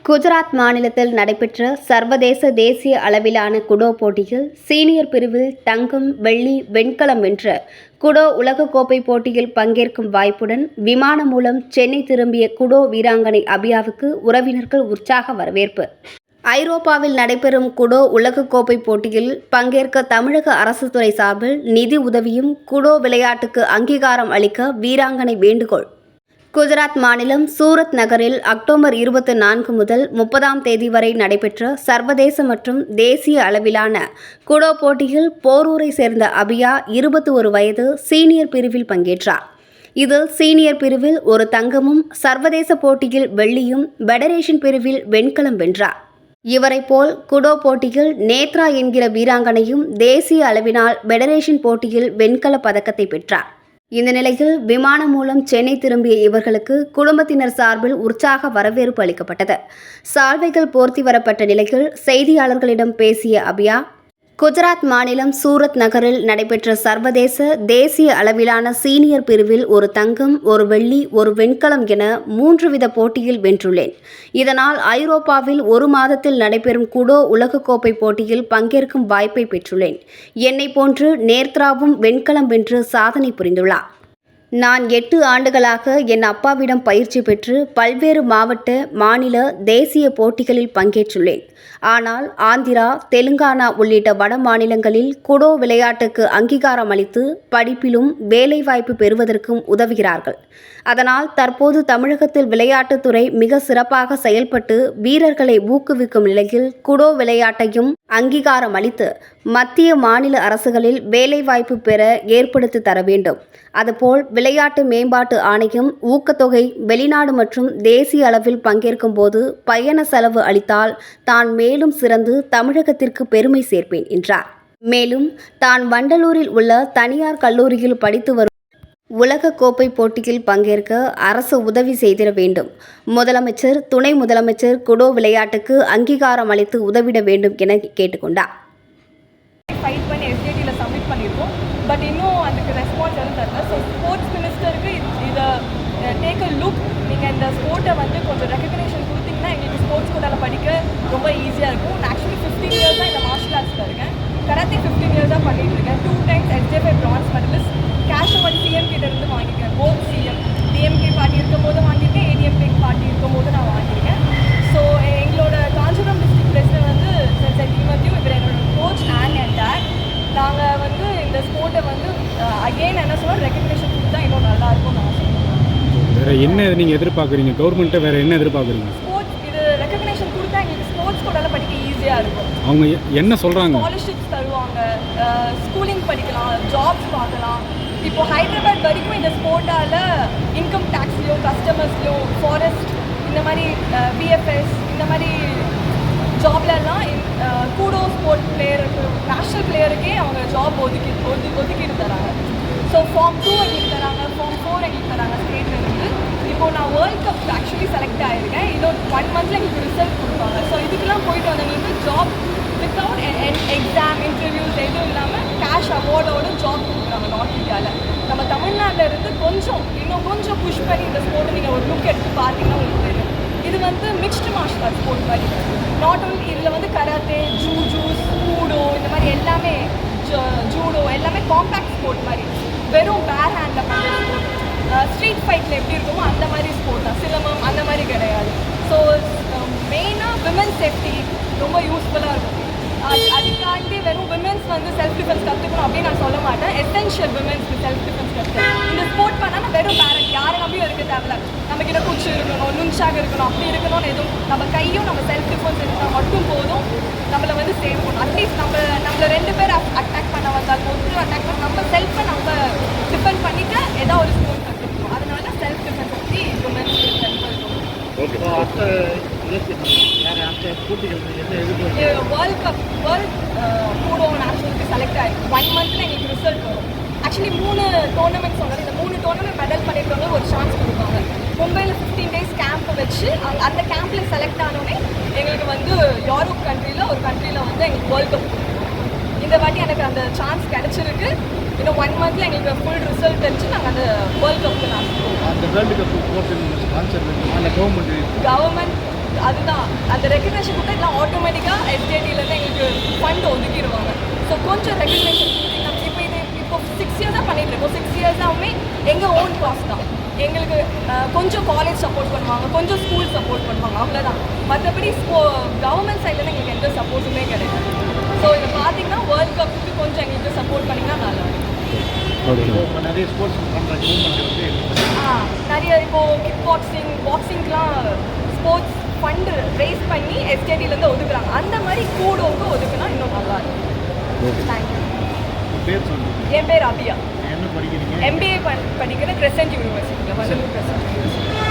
குஜராத் மாநிலத்தில் நடைபெற்ற சர்வதேச தேசிய அளவிலான குடோ போட்டியில் சீனியர் பிரிவில் தங்கம், வெள்ளி, வெண்கலம் வென்ற குடோ உலகக்கோப்பை போட்டியில் பங்கேற்கும் வாய்ப்புடன் விமானம் மூலம் சென்னை திரும்பிய குடோ வீராங்கனை அபியாவுக்கு உறவினர்கள் உற்சாக வரவேற்பு. ஐரோப்பாவில் நடைபெறும் குடோ உலகக்கோப்பை போட்டியில் பங்கேற்க தமிழக அரசு துறை சார்பில் நிதி உதவியும் குடோ விளையாட்டுக்கு அங்கீகாரம் அளிக்க வீராங்கனை வேண்டுகோள். குஜராத் மாநிலம் சூரத் நகரில் அக்டோபர் 24 முதல் 30ஆம் தேதி வரை நடைபெற்ற சர்வதேச மற்றும் தேசிய அளவிலான குடோ போட்டியில் போரூரை சேர்ந்த அபியா 21 வயது சீனியர் பிரிவில் பங்கேற்றார். இதில் சீனியர் பிரிவில் ஒரு தங்கமும், சர்வதேச போட்டியில் வெள்ளியும், ஃபெடரேஷன் பிரிவில் வெண்கலம் வென்றார். இவரை போல் குடோ போட்டியில் நேத்ரா என்கிற வீராங்கனையும் தேசிய அளவினால் ஃபெடரேஷன் போட்டியில் வெண்கல பதக்கத்தை பெற்றார். இந்த நிலையில் விமானம் மூலம் சென்னை திரும்பிய இவர்களுக்கு குடும்பத்தினர் சார்பில் உற்சாக வரவேற்பு அளிக்கப்பட்டது. சால்வைகள் போர்த்தி வரப்பட்ட நிலையில் செய்தியாளர்களிடம் பேசிய அபியா, குஜராத் மாநிலம் சூரத் நகரில் நடைபெற்ற சர்வதேச, தேசிய அளவிலான சீனியர் பிரிவில் ஒரு தங்கம், ஒரு வெள்ளி, ஒரு வெண்கலம் என 3 வித போட்டியில் வென்றுள்ளேன். இதனால் ஐரோப்பாவில் 1 மாதத்தில் நடைபெறும் குடோ உலகக்கோப்பை போட்டியில் பங்கேற்கும் வாய்ப்பை பெற்றுள்ளேன். என்னை போன்று நேத்ராவும் வெண்கலம் வென்று சாதனை புரிந்துள்ளார். நான் 8 ஆண்டுகளாக என் அப்பாவிடம் பயிற்சி பெற்று பல்வேறு மாவட்ட, மாநில, தேசிய போட்டிகளில் பங்கேற்றுள்ளேன். ஆனால் ஆந்திரா, தெலுங்கானா உள்ளிட்ட வட மாநிலங்களில் குடோ விளையாட்டுக்கு அங்கீகாரம் அளித்து படிப்பிலும் வேலைவாய்ப்பு பெறுவதற்கும் உதவுகிறார்கள். அதனால் தற்போது தமிழகத்தில் விளையாட்டுத்துறை மிக சிறப்பாக செயல்பட்டு வீரர்களை ஊக்குவிக்கும் நிலையில் குடோ விளையாட்டையும் அங்கீகாரம் அளித்து மத்திய, மாநில அரசுகளில் வேலைவாய்ப்பு பெற ஏற்படுத்தி தர வேண்டும். அதுபோல் விளையாட்டு மேம்பாட்டு ஆணையம் ஊக்கத்தொகை வெளிநாடு மற்றும் தேசிய அளவில் பங்கேற்கும் போது பயண செலவு அளித்தால் தான் மேலும் சிறந்து தமிழகத்திற்கு பெருமை சேர்ப்பேன் என்றார். மேலும் தான் வண்டலூரில் உள்ள தனியார் கல்லூரியில் படித்து வரும் உலக கோப்பை போட்டியில் பங்கேற்க அரசு உதவி செய்திட வேண்டும். முதலமைச்சர், துணை முதலமைச்சர் குடோ விளையாட்டுக்கு அங்கீகாரம் அளித்து உதவிட வேண்டும் என கேட்டுக்கொண்டார். ஃபைட் பண்ணி எஸ்டிடியில் சப்மிட் பண்ணியிருக்கோம். பட் இன்னும் அதுக்கு ரெஸ்பான்ஸ் எதுவும் தரல. ஸோ ஸ்போர்ட்ஸ் மினிஸ்டருக்கு இதை டேக் அ லுக். நீங்கள் இந்த ஸ்போர்ட்டை கொஞ்சம் ரெக்கக்னேஷன் கொடுத்தீங்கன்னா எங்களுக்கு ஸ்போர்ட்ஸ் கோட்டாவில் படிக்க ரொம்ப ஈஸியாக இருக்கும். நான் ஆக்சுவலி 15 இயர்ஸ் தான் இந்த மார்ஷல் ஆர்ட்ஸில் இருக்கேன். கராத்தே 15 இயர்ஸ் தான் பண்ணிகிட்டு இருக்கேன். 2 times SJF France medallist. Cash award CM கிட்ட இருந்து வாங்கியிருக்கேன். போத் சிஎம் டிஎம்கே பார்ட்டி இருக்கும் போது வாங்கியிருக்கேன், ஏடிஎம்கே பார்ட்டி இருக்கும் போது நான் வாங்கியிருக்கேன். ஸோ எங்களோட காஞ்சிபுரம் டிஸ்ட்ரிக்ட் பிரசிடென்ட் இவர் என்னோட கோச் அண்ட் என் டேட். நாங்கள் இந்த ஸ்போர்ட்டை அகெயின் என்ன சொல்ல ரெக்கக்னேஷன் கொடுத்தா இன்னும் நல்லாயிருக்கும் நான் சொல்லுவேன். வேறு என்ன நீங்கள் எதிர்பார்க்குறீங்க? கவர்மெண்ட்டை வேறு என்ன எதிர்பார்க்குறீங்க? ஸ்போர்ட்ஸ் இது ரெக்கக்னேஷன் கொடுத்தா எங்களுக்கு ஸ்போர்ட்ஸ் கோட்டாவில் படிக்க ஈஸியாக இருக்கும். அவங்க என்ன சொல்கிறாங்க? ஸ்காலர்ஷிப்ஸ் தருவாங்க, ஸ்கூலிங் படிக்கலாம், ஜாப்ஸ் பார்க்கலாம். இப்போ ஹைதராபாத் வரைக்கும் இந்த ஸ்போர்ட்டால் இன்கம் டேக்ஸ்லையும், கஸ்டமர்ஸ்லையும், ஃபாரஸ்ட், இந்த மாதிரி பிஎஃப்எஸ், இந்த மாதிரி ஜாப்லலாம் கூடோ ஸ்போர்ட் பிளேயருக்கு, நேஷ்னல் பிளேயருக்கே அவங்க ஜாப் ஒதுக்கீடு தராங்க. ஸோ ஃபார்ம் 2 எங்களுக்கு தராங்க, ஃபார்ம் 4 எங்களுக்கு தராங்க ஸ்டேட்லேருந்து. இப்போது நான் வேர்ல்ட் கப் ஆக்சுவலி செலக்ட் ஆகிருக்கேன். இது 1 மந்த்தில் எங்களுக்கு ரிசல்ட் கொடுப்பாங்க. ஸோ இதுக்கெல்லாம் போயிட்டு வந்தவங்களுக்கு ஜாப் வித்தவுட் எக்ஸாம், இன்டர்வியூஸ் எதுவும் இல்லாமல் கேஷ் அவார்டோட ஜாப் கொடுக்குறாங்க நார்த் இந்தியாவில். நம்ம தமிழ்நாட்டில் இருந்து இன்னும் கொஞ்சம் புஷ் பண்ணி இந்த ஸ்போர்ட்டை நீங்கள் ஒரு லுக் எடுத்து பார்த்தீங்கன்னா உங்களுக்கு தெரியும். இது மிக்ஸ்டு மார்ஷல் ஆர்ட் ஸ்போர்ட் மாதிரி. நாட் ஓன்லி இதில் கராத்தே, ஜூஜூஸ், கூடோ, இந்த மாதிரி எல்லாமே, ஜூடோ எல்லாமே காம்பேக்ட் ஸ்போர்ட் மாதிரி. வெறும் பேர் ஹேண்டில் பண்ணுற ஸ்போர்ட். ஸ்ட்ரீட் ஃபைட்டில் எப்படி இருக்குமோ அந்த மாதிரி ஸ்போர்ட் தான். சிலம்பம் அந்த மாதிரி கிடையாது. ஸோ மெயினாக விமென்ஸ் சேஃப்டி ரொம்ப யூஸ்ஃபுல்லாக இருக்கும். அதுக்காண்டி வெறும் விமென்ஸ் செல்ஃப் டிஃபென்ஸ் கற்றுக்கணும் அப்படின்னு நான் சொல்ல மாட்டேன். எசென்ஷியல் விமென்ஸ்க்கு செல்ஃப் டிஃபென்ஸ் கற்றுக்கணும். இந்த ஸ்போர்ட் பண்ணால் வெறும் பேரண்ட் யாரை நம்பியும் இருக்க தேவையில்ல. நம்மக்கிட்ட குச்சி இருக்கணும், நுண்சாக இருக்கணும், அப்படி இருக்கணும்னு எதுவும் நம்ம கையும் நம்ம செல்ஃப் டிஃபென்ஸ் இருந்தால் மட்டும் போதும். நம்மளை சேவ் பண்ணணும். அட்லீஸ்ட் நம்மளை 2 பேர் அட்டாக் பண்ண வந்தாலும், ஒருத்தர் அட்டாக் பண்ண நம்ம செல்ஃபை நம்ம டிஃபெண்ட் பண்ணிவிட்டு ஏதோ ஒரு ஸ்போர்ட் கற்றுக்கணும். அதனால தான் செல்ஃப் டிஃபென்ஸ் பற்றி விமென்ஸ் ஹெல்ப் இருக்கும். வேர்ல்ட் கப், வேர்ல்ட் கூடோ நேஷனலுக்கு செலக்ட் ஆகிருக்கு. 1 மந்த்தில் எங்களுக்கு ரிசல்ட் வரும். ஆக்சுவலி 3 டோர்னமெண்ட் சொன்னது. இந்த 3 டோர்னமெண்ட் மெடல் பண்ணியிருக்கவங்க ஒரு சான்ஸ் கொடுப்பாங்க. மும்பையில் 15 days கேம்ப் வச்சு அந்த கேம்பில் செலக்ட் ஆனோடனே எங்களுக்கு யூரோப் கண்ட்ரியில் ஒரு கண்ட்ரியில் எங்களுக்கு வேர்ல்ட் கப் கொடுக்கணும். இந்த வாட்டி எனக்கு அந்த சான்ஸ் கிடச்சிருக்கு. இன்னும் 1 மந்த்தில் எங்களுக்கு ஃபுல் ரிசல்ட் தெரிஞ்சு நாங்கள் அந்த வேர்ல்ட் கப்புக்கு நான் அந்த வேர்ல்டு கப் கவர்மெண்ட் அதுதான் அந்த ரெக்கக்னேஷன் கொடுத்தா எல்லாம் ஆட்டோமேட்டிக்காக எஸ்டிஐடியிலேருந்து எங்களுக்கு ஃபண்ட் ஒதுக்கிடுவாங்க. ஸோ கொஞ்சம் ரெக்கக்னேஷன் இப்போ 6 இயர்ஸாக பண்ணிட்டு இருக்கோம். 6 இயர்ஸாகவுமே எங்கள் ஓன் காஸ்ட் தான். எங்களுக்கு கொஞ்சம் காலேஜ் சப்போர்ட் பண்ணுவாங்க, கொஞ்சம் ஸ்கூல் சப்போர்ட் பண்ணுவாங்க, அவ்வளோதான். மற்றபடி கவர்மெண்ட் சைட்லேருந்து எங்களுக்கு எந்த சப்போர்ட்டுமே கிடையாது. ஸோ இதை பார்த்தீங்கன்னா வேர்ல்ட் கப்புக்கு கொஞ்சம் எங்களுக்கு சப்போர்ட் பண்ணிங்கன்னா நல்லா இருக்கும். நிறைய ஸ்போர்ட்ஸ் பண்ணுறாங்க. நிறைய இப்போது கிக் பாக்ஸிங்லாம் ஸ்போர்ட்ஸ் ஃபண்டு ரைஸ் பண்ணி எஸ்டிஐடியிலேருந்து ஒதுக்குறாங்க. அந்த மாதிரி கூடோவுக்கு ஒதுக்குனா இன்னும் நல்லா இருக்கும். தேங்க்யூ. பேர் சொல்லுங்கள். என் பேர் அபியா. என்ன படிக்கிறீங்க? MBA படிக்கிற கிரெசன்ட் யூனிவர்சிட்டியில், வண்டலூர் கிரெசன்ட் யூனிவர்சிட்டி.